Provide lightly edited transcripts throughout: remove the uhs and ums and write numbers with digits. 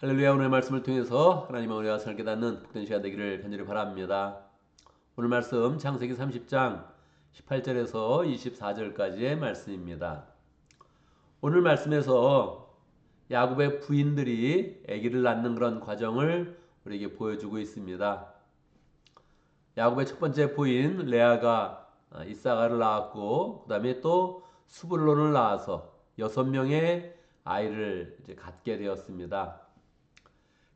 할렐루야. 오늘 말씀을 통해서 하나님의 은혜와 사랑을 깨닫는 복된 시간 되기를 간절히 바랍니다. 오늘 말씀 창세기 30장 18절에서 24절까지의 말씀입니다. 오늘 말씀에서 야곱의 부인들이 아기를 낳는 그런 과정을 우리에게 보여주고 있습니다. 야곱의 첫 번째 부인 레아가 이사가를 낳았고, 그 다음에 또 스불론을 낳아서 6명의 아이를 갖게 되었습니다.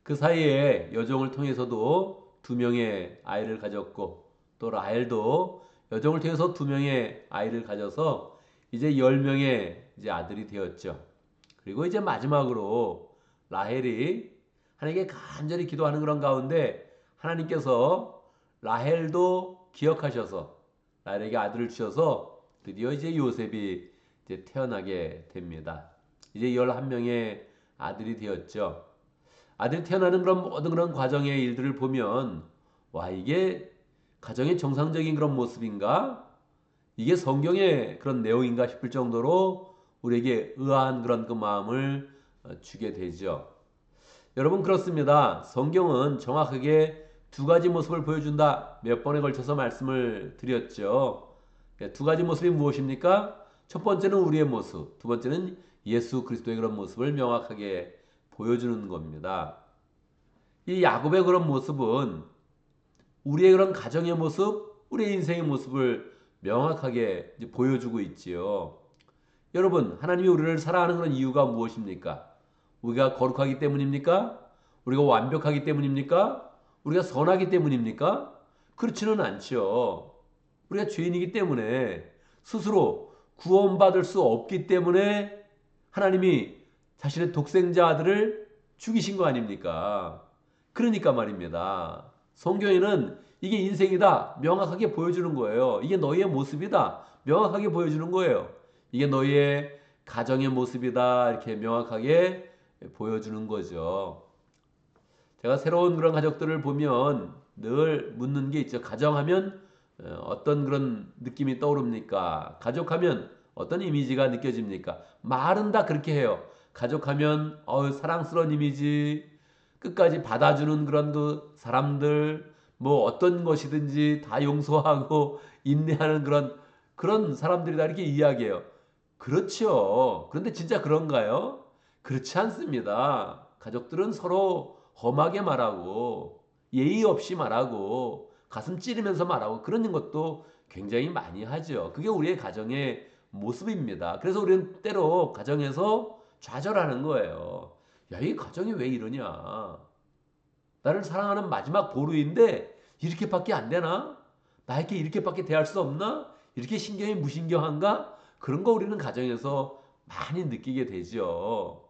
그 사이에 여종을 통해서도 2명의 아이를 가졌고, 또 라헬도 여종을 통해서 2명의 아이를 가져서 이제 10명의 아들이 되었죠. 그리고 이제 마지막으로 라헬이 하나님께 간절히 기도하는 그런 가운데 하나님께서 라헬도 기억하셔서 라헬에게 아들을 주셔서 드디어 이제 요셉이 이제 태어나게 됩니다. 이제 11명의 아들이 되었죠. 아들이 태어나는 그런 과정의 일들을 보면, 와, 이게 가정의 정상적인 그런 모습인가? 이게 성경의 그런 내용인가 싶을 정도로 우리에게 의아한 그런 그 마음을 주게 되죠. 여러분, 그렇습니다. 성경은 정확하게 두 가지 모습을 보여준다. 몇 번에 걸쳐서 말씀을 드렸죠. 두 가지 모습이 무엇입니까? 첫 번째는 우리의 모습, 두 번째는 예수 그리스도의 그런 모습을 명확하게 보여주는 겁니다. 이 야곱의 그런 모습은 우리의 그런 가정의 모습, 우리의 인생의 모습을 명확하게 보여주고 있지요. 여러분, 하나님이 우리를 사랑하는 그런 이유가 무엇입니까? 우리가 거룩하기 때문입니까? 우리가 완벽하기 때문입니까? 우리가 선하기 때문입니까? 그렇지는 않죠. 우리가 죄인이기 때문에, 스스로 구원받을 수 없기 때문에 하나님이 자신의 독생자 아들을 죽이신 거 아닙니까? 그러니까 말입니다. 성경에는 이게 인생이다 명확하게 보여주는 거예요. 이게 너희의 모습이다 명확하게 보여주는 거예요. 이게 너희의 가정의 모습이다 이렇게 명확하게 보여주는 거죠. 제가 새로운 그런 가족들을 보면 늘 묻는 게 있죠. 가정하면 어떤 그런 느낌이 떠오릅니까? 가족하면 어떤 이미지가 느껴집니까? 말은 다 그렇게 해요. 가족하면 사랑스러운 이미지, 끝까지 받아주는 그런 그 사람들, 뭐 어떤 것이든지 다 용서하고 인내하는 그런 사람들이다 이렇게 이야기해요. 그렇죠. 그런데 진짜 그런가요? 그렇지 않습니다. 가족들은 서로 험하게 말하고 예의 없이 말하고 가슴 찌르면서 말하고 그런 것도 굉장히 많이 하죠. 그게 우리의 가정의 모습입니다. 그래서 우리는 때로 가정에서 좌절하는 거예요. 야, 이 가정이 왜 이러냐? 나를 사랑하는 마지막 보루인데 이렇게밖에 안 되나? 나에게 이렇게밖에 대할 수 없나? 이렇게 신경이 무신경한가? 그런 거 우리는 가정에서 많이 느끼게 되죠.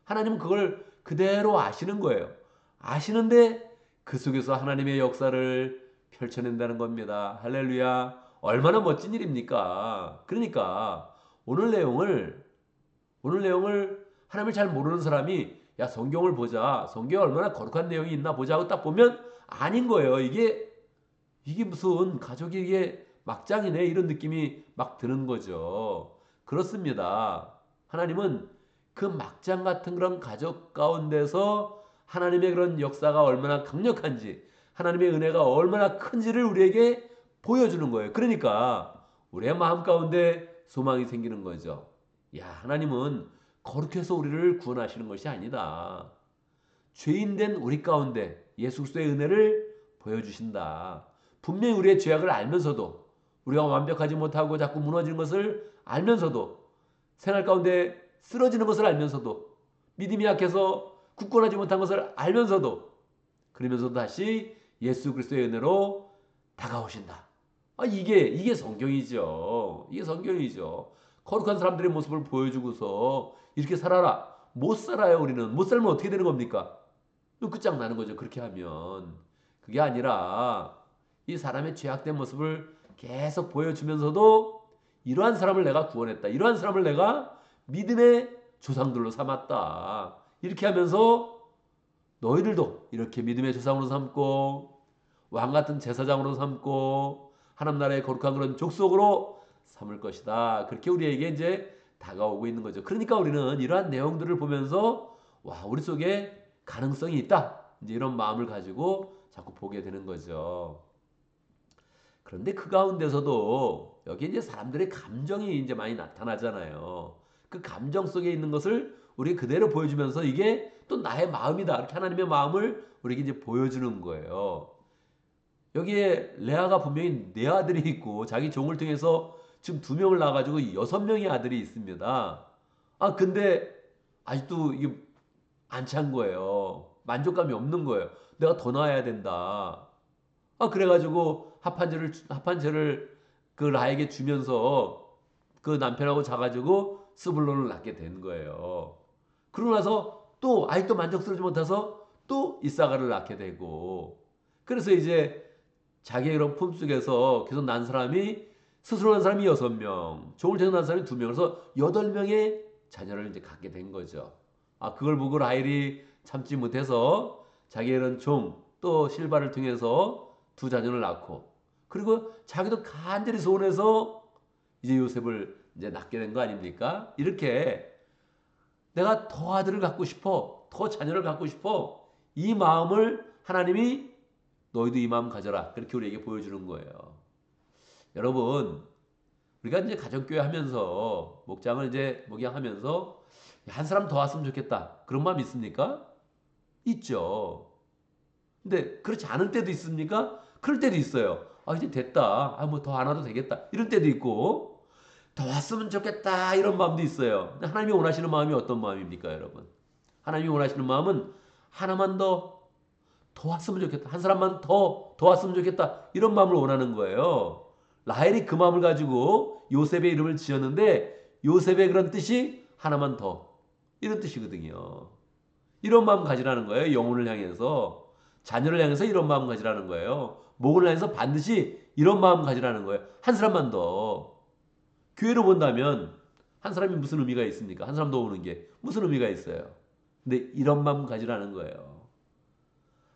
하나님은 그걸 그대로 아시는 거예요. 아시는데 그 속에서 하나님의 역사를 펼쳐낸다는 겁니다. 할렐루야. 얼마나 멋진 일입니까? 그러니까 오늘 내용을 하나님을 잘 모르는 사람이 야 성경을 보자. 성경에 얼마나 거룩한 내용이 있나 보자 하고 딱 보면 아닌 거예요. 이게 무슨 가족이 이게 막장이네 이런 느낌이 막 드는 거죠. 그렇습니다. 하나님은 그 막장 같은 그런 가족 가운데서 하나님의 그런 역사가 얼마나 강력한지 하나님의 은혜가 얼마나 큰지를 우리에게 보여주는 거예요. 그러니까 우리의 마음 가운데 소망이 생기는 거죠. 야, 하나님은 거룩해서 우리를 구원하시는 것이 아니다. 죄인된 우리 가운데 예수 그리스도의 은혜를 보여주신다. 분명히 우리의 죄악을 알면서도 우리가 완벽하지 못하고 자꾸 무너지는 것을 알면서도 생활 가운데 쓰러지는 것을 알면서도 믿음이 약해서 굳건하지 못한 것을 알면서도 그러면서도 다시 예수 그리스도의 은혜로 다가오신다. 이게 성경이죠. 이게 성경이죠. 거룩한 사람들의 모습을 보여주고서 이렇게 살아라. 못 살아요, 우리는. 못 살면 어떻게 되는 겁니까? 끝장나는 거죠. 그렇게 하면. 그게 아니라 이 사람의 죄악된 모습을 계속 보여주면서도 이러한 사람을 내가 구원했다. 이러한 사람을 내가 믿음의 조상들로 삼았다. 이렇게 하면서 너희들도 이렇게 믿음의 조상으로 삼고 왕 같은 제사장으로 삼고 하나님 나라의 거룩한 그런 족속으로 삼을 것이다. 그렇게 우리에게 이제 다가오고 있는 거죠. 그러니까 우리는 이러한 내용들을 보면서 와, 우리 속에 가능성이 있다. 이제 이런 마음을 가지고 자꾸 보게 되는 거죠. 그런데 그 가운데서도 여기 이제 사람들의 감정이 이제 많이 나타나잖아요. 그 감정 속에 있는 것을 우리 그대로 보여주면서 이게 또 나의 마음이다. 이렇게 하나님의 마음을 우리에게 이제 보여주는 거예요. 여기에 레아가 분명히 네 아들이 있고 자기 종을 통해서 지금 2명을 낳아가지고 6명의 아들이 있습니다. 근데 아직도 이게 안 찬 거예요. 만족감이 없는 거예요. 내가 더 낳아야 된다. 그래가지고 합한 채를 그 라에게 주면서 그 남편하고 자가지고 스불론을 낳게 된 거예요. 그러고 나서 또 아직도 만족스러우지 못해서 또 이사가를 낳게 되고, 그래서 이제 자기의 그런 품속에서 계속 난 사람이, 스스로 난 사람이 6명, 종을 계속 난 사람이 2명, 그래서 8명의 자녀를 이제 갖게 된 거죠. 그걸 보고 라헬이 참지 못해서 자기의 이런 종, 또 실바를 통해서 2자녀를 낳고, 그리고 자기도 간절히 소원해서 이제 요셉을 이제 낳게 된 거 아닙니까? 이렇게 내가 더 아들을 갖고 싶어, 더 자녀를 갖고 싶어, 이 마음을 하나님이 너희도 이 마음 가져라, 그렇게 우리에게 보여주는 거예요. 여러분, 우리가 이제 가정교회 하면서 목장을 이제 목양하면서 한 사람 더 왔으면 좋겠다, 그런 마음 있습니까? 있죠. 근데 그렇지 않은 때도 있습니까? 그럴 때도 있어요. 이제 됐다. 뭐 더 안 와도 되겠다. 이런 때도 있고, 더 왔으면 좋겠다. 이런 마음도 있어요. 근데 하나님이 원하시는 마음이 어떤 마음입니까, 여러분? 하나님이 원하시는 마음은 하나만 더 왔으면 좋겠다. 한 사람만 더 왔으면 좋겠다. 이런 마음을 원하는 거예요. 라헬이 그 마음을 가지고 요셉의 이름을 지었는데, 요셉의 그런 뜻이 하나만 더, 이런 뜻이거든요. 이런 마음 가지라는 거예요. 영혼을 향해서, 자녀를 향해서 이런 마음 가지라는 거예요. 목을 향해서 반드시 이런 마음 가지라는 거예요. 한 사람만 더. 교회로 본다면 한 사람이 무슨 의미가 있습니까? 한 사람 더 오는 게 무슨 의미가 있어요? 근데 이런 마음 가지라는 거예요.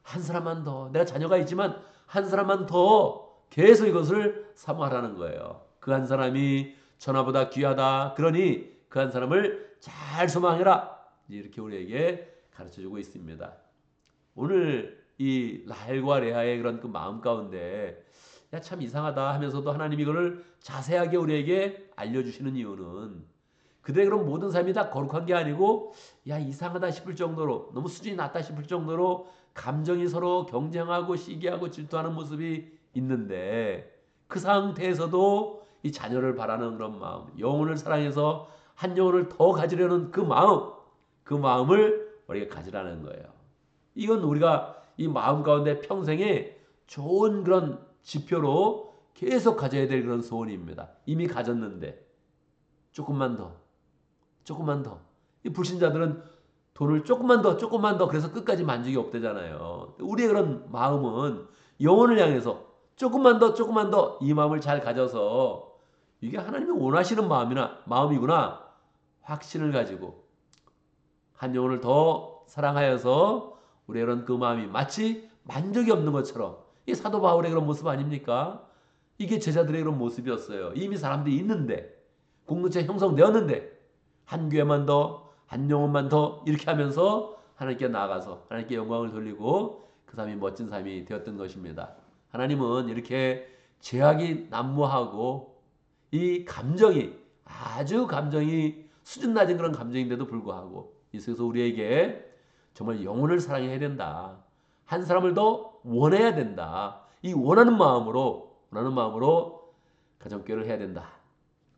한 사람만 더. 내가 자녀가 있지만 한 사람만 더 계속 이것을 사모하라는 거예요. 그 한 사람이 천하보다 귀하다. 그러니 그 한 사람을 잘 소망해라. 이렇게 우리에게 가르쳐주고 있습니다. 오늘 이 라헬과 레아의 그런 그 마음 가운데 참 이상하다 하면서도 하나님이 이거를 자세하게 우리에게 알려주시는 이유는, 그들의 그런 모든 삶이 다 거룩한 게 아니고 이상하다 싶을 정도로, 너무 수준이 낮다 싶을 정도로 감정이 서로 경쟁하고 시기하고 질투하는 모습이 있는데, 그 상태에서도 이 자녀를 바라는 그런 마음, 영혼을 사랑해서 한 영혼을 더 가지려는 그 마음을 우리가 가지라는 거예요. 이건 우리가 이 마음 가운데 평생에 좋은 그런 지표로 계속 가져야 될 그런 소원입니다. 이미 가졌는데 조금만 더. 이 불신자들은 돈을 조금만 더 그래서 끝까지 만족이 없대잖아요. 우리의 그런 마음은 영혼을 향해서 조금만 더 이 마음을 잘 가져서 이게 하나님이 원하시는 마음이구나 확신을 가지고 한 영혼을 더 사랑하여서 우리의 그런 그 마음이 마치 만족이 없는 것처럼, 이 사도 바울의 그런 모습 아닙니까? 이게 제자들의 그런 모습이었어요. 이미 사람들이 있는데, 공동체 형성되었는데 한 교회만 더, 한 영혼만 더 이렇게 하면서 하나님께 나아가서 하나님께 영광을 돌리고 그 삶이 멋진 삶이 되었던 것입니다. 하나님은 이렇게 죄악이 난무하고 이 감정이 감정이 수준 낮은 그런 감정인데도 불구하고 이 속에서 우리에게 정말 영혼을 사랑해야 된다. 한 사람을 더 원해야 된다. 이 원하는 마음으로 가정교회를 해야 된다.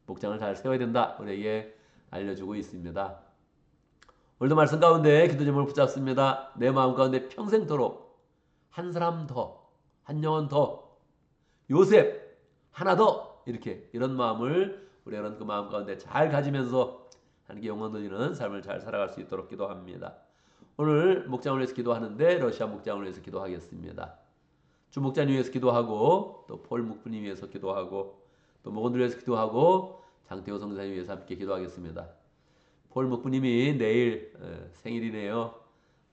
목장을 잘 세워야 된다. 우리에게 알려주고 있습니다. 오늘도 말씀 가운데 기도 제목을 붙잡습니다. 내 마음 가운데 평생토록 한 사람 더, 한 영혼 더, 요셉 하나 더, 이런 마음을 우리 이런 그 마음 가운데 잘 가지면서 하나님께 영광 돌리는 삶을 잘 살아갈 수 있도록 기도합니다. 오늘 목장을 위해서 기도하는데 러시아 목장을 위해서 기도하겠습니다. 주 목장님 위해서 기도하고, 또 폴 목부님 위해서 기도하고, 또 목원들 위해서 기도하고, 장태호 성사님 위해서 함께 기도하겠습니다. 폴 목부님이 내일 생일이네요.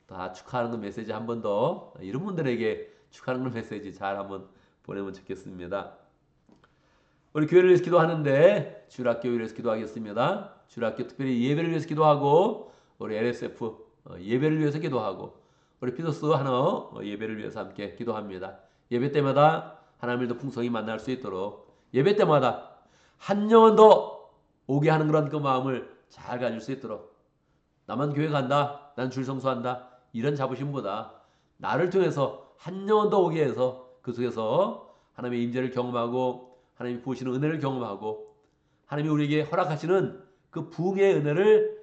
다 축하하는 그 메시지 한 번 더, 이런 분들에게 축하하는 그 메시지 잘 한번 보내면 좋겠습니다. 우리 교회를 위해서 기도하는데 주일학교 위해서 기도하겠습니다. 주일학교 특별히 예배를 위해서 기도하고, 우리 LSF 예배를 위해서 기도하고, 우리 피더스 하나 예배를 위해서 함께 기도합니다. 예배 때마다 하나님을 더 풍성히 만날 수 있도록 예배 때마다 한 영혼 더 오게 하는 그런 그 마음을 잘 가질 수 있도록 나만 교회 간다, 난 줄 성수한다 이런 자부심보다 나를 통해서 한 영혼 더 오게 해서 그 속에서 하나님의 임재를 경험하고 하나님이 부으시는 은혜를 경험하고 하나님이 우리에게 허락하시는 그 부흥의 은혜를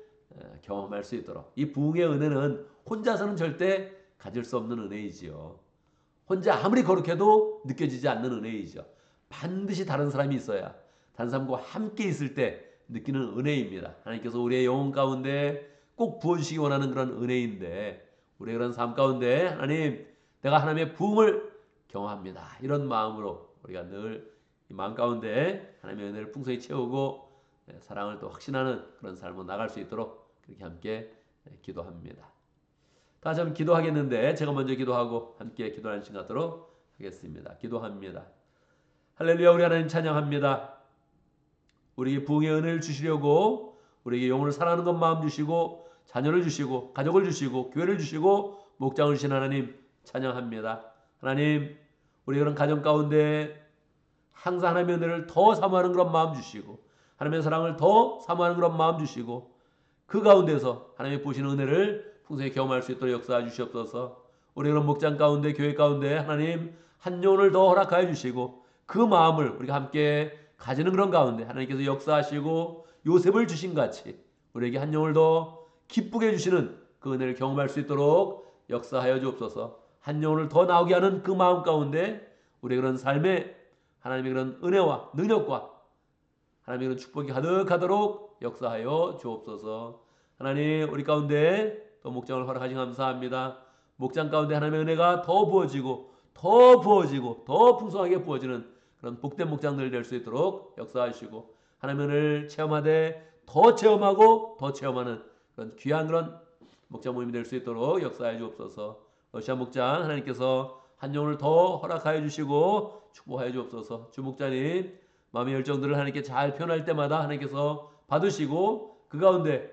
경험할 수 있도록 이 부흥의 은혜는 혼자서는 절대 가질 수 없는 은혜이지요. 혼자 아무리 거룩해도 느껴지지 않는 은혜이죠. 반드시 다른 사람이 있어야 다른 사람과 함께 있을 때 느끼는 은혜입니다. 하나님께서 우리의 영혼 가운데 꼭 부어주시기 원하는 그런 은혜인데 우리의 그런 삶 가운데 하나님 내가 하나님의 부흥을 경험합니다. 이런 마음으로 우리가 늘 이 마음 가운데 하나님의 은혜를 풍성히 채우고 사랑을 또 확신하는 그런 삶으로 나갈 수 있도록 그렇게 함께 기도합니다. 다시 한번 기도하겠는데 제가 먼저 기도하고 함께 기도하는 시간 갖도록 하겠습니다. 기도합니다. 할렐루야. 우리 하나님 찬양합니다. 우리에게 부흥의 은혜를 주시려고 우리에게 영혼을 사랑하는 것 마음 주시고 자녀를 주시고 가족을 주시고 교회를 주시고 목장을 주신 하나님 찬양합니다. 하나님 우리 그런 가정 가운데 항상 하나님의 은혜를 더 사모하는 그런 마음 주시고 하나님의 사랑을 더 사모하는 그런 마음 주시고 그 가운데서 하나님의 보시는 은혜를 풍성히 경험할 수 있도록 역사해 주시옵소서. 우리 그런 목장 가운데 교회 가운데 하나님 한 영혼을 더 허락하여 주시고 그 마음을 우리가 함께 가지는 그런 가운데 하나님께서 역사하시고 요셉을 주신 같이 우리에게 한 영혼을 더 기쁘게 해주시는 그 은혜를 경험할 수 있도록 역사하여 주옵소서. 한 영혼을 더 나오게 하는 그 마음 가운데 우리의 그런 삶에 하나님의 그런 은혜와 능력과 하나님의 그런 축복이 가득하도록 역사하여 주옵소서. 하나님 우리 가운데 또 목장을 허락하시 감사합니다. 목장 가운데 하나님의 은혜가 더 부어지고 더 부어지고 더 풍성하게 부어지는 그런 복된 목장들 될 수 있도록 역사하시고 하나님의 은혜를 체험하되 더 체험하고 더 체험하는 그런 귀한 그런 목장 모임이 될 수 있도록 역사해 주옵소서. 러시아 목장 하나님께서 한 영혼을 더 허락하여 주시고 축복하여 주옵소서. 주 목자님 마음의 열정들을 하나님께 잘 표현할 때마다 하나님께서 받으시고 그 가운데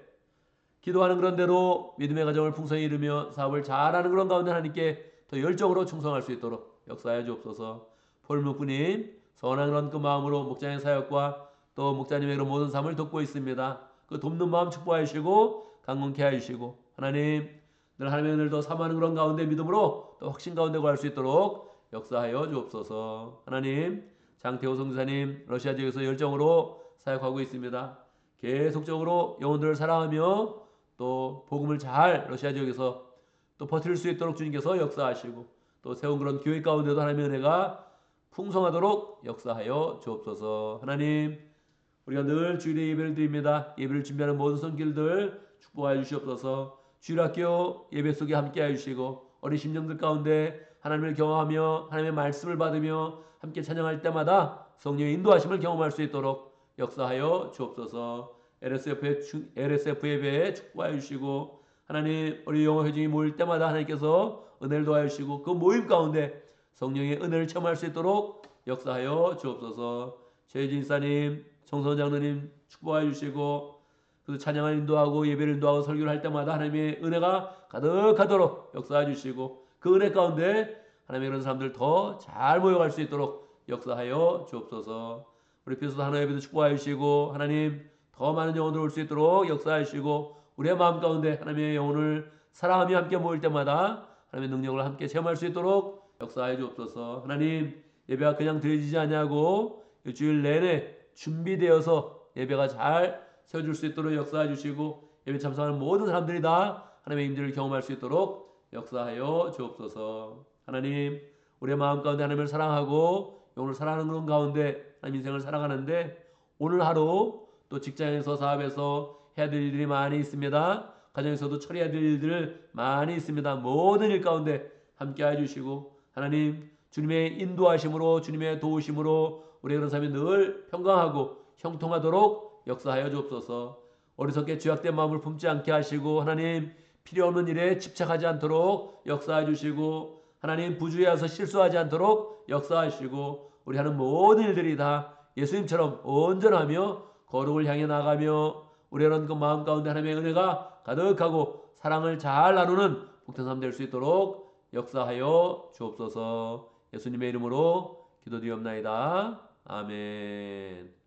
기도하는 그런 대로 믿음의 가정을 풍성히 이루며 사업을 잘하는 그런 가운데 하나님께 더 열정으로 충성할 수 있도록 역사하여 주옵소서. 폴묵부님 선한 그런 그 마음으로 목장의 사역과 또 목자님의 그런 모든 삶을 돕고 있습니다. 그 돕는 마음 축복하여 주시고 강건케 하여 주시고 하나님 늘 하나님의 은혜를 더 사모하는 그런 가운데 믿음으로 또 확신 가운데 구할 수 있도록 역사하여 주옵소서. 하나님 장태호 선교사님 러시아 지역에서 열정으로 사역하고 있습니다. 계속적으로 영혼들을 사랑하며 또 복음을 잘 러시아 지역에서 또 버틸 수 있도록 주님께서 역사하시고 또 세운 그런 교회 가운데도 하나님의 은혜가 풍성하도록 역사하여 주옵소서. 하나님 우리가 늘 주일의 예배를 드립니다. 예배를 준비하는 모든 손길들 축복하여 주시옵소서. 주일학교 예배 속에 함께하여 주시고 어린 심령들 가운데 하나님을 경험하며 하나님의 말씀을 받으며 함께 찬양할 때마다 성령의 인도하심을 경험할 수 있도록 역사하여 주옵소서. LSF 예배에 축복하여 주시고 하나님 우리 영어 회중이 모일 때마다 하나님께서 은혜를 도와여 주시고 그 모임 가운데 성령의 은혜를 체험할 수 있도록 역사하여 주옵소서. 최혜진 이사님 정선 장로님 축복하여 주시고 그 찬양을 인도하고 예배를 인도하고 설교를 할 때마다 하나님의 은혜가 가득하도록 역사해 주시고 그 은혜 가운데 하나님의 그런 사람들 더 잘 모여갈 수 있도록 역사하여 주옵소서. 우리 피소서 하나 예배도 축복하여 주시고 하나님 더 많은 영혼들 올 수 있도록 역사해 주시고 우리의 마음 가운데 하나님의 영혼을 사랑하며 함께 모일 때마다 하나님의 능력을 함께 체험할 수 있도록 역사해 주옵소서. 하나님 예배가 그냥 드려지지 않냐고 일주일 내내 준비되어서 예배가 잘 세워줄 수 있도록 역사해 주시고 예배 참석하는 모든 사람들이 다 하나님의 임재를 경험할 수 있도록 역사하여 주옵소서. 하나님 우리의 마음 가운데 하나님을 사랑하고 영혼을 사랑하는 그런 가운데 하나님 인생을 살아가는데 오늘 하루 또 직장에서 사업에서 해야 될 일들이 많이 있습니다. 가정에서도 처리해야 될 일들 많이 있습니다. 모든 일 가운데 함께 해주시고 하나님 주님의 인도하심으로 주님의 도우심으로 우리의 그런 삶이 늘 평강하고 형통하도록 역사하여 주옵소서. 어리석게 죄악된 마음을 품지 않게 하시고 하나님 필요 없는 일에 집착하지 않도록 역사해 주시고 하나님 부주의해서 실수하지 않도록 역사하시고 우리 하는 모든 일들이 다 예수님처럼 온전하며 거룩을 향해 나가며 우리의 그 마음 가운데 하나님의 은혜가 가득하고 사랑을 잘 나누는 복된 삶 될 수 있도록 역사하여 주옵소서. 예수님의 이름으로 기도드리옵나이다. 아멘.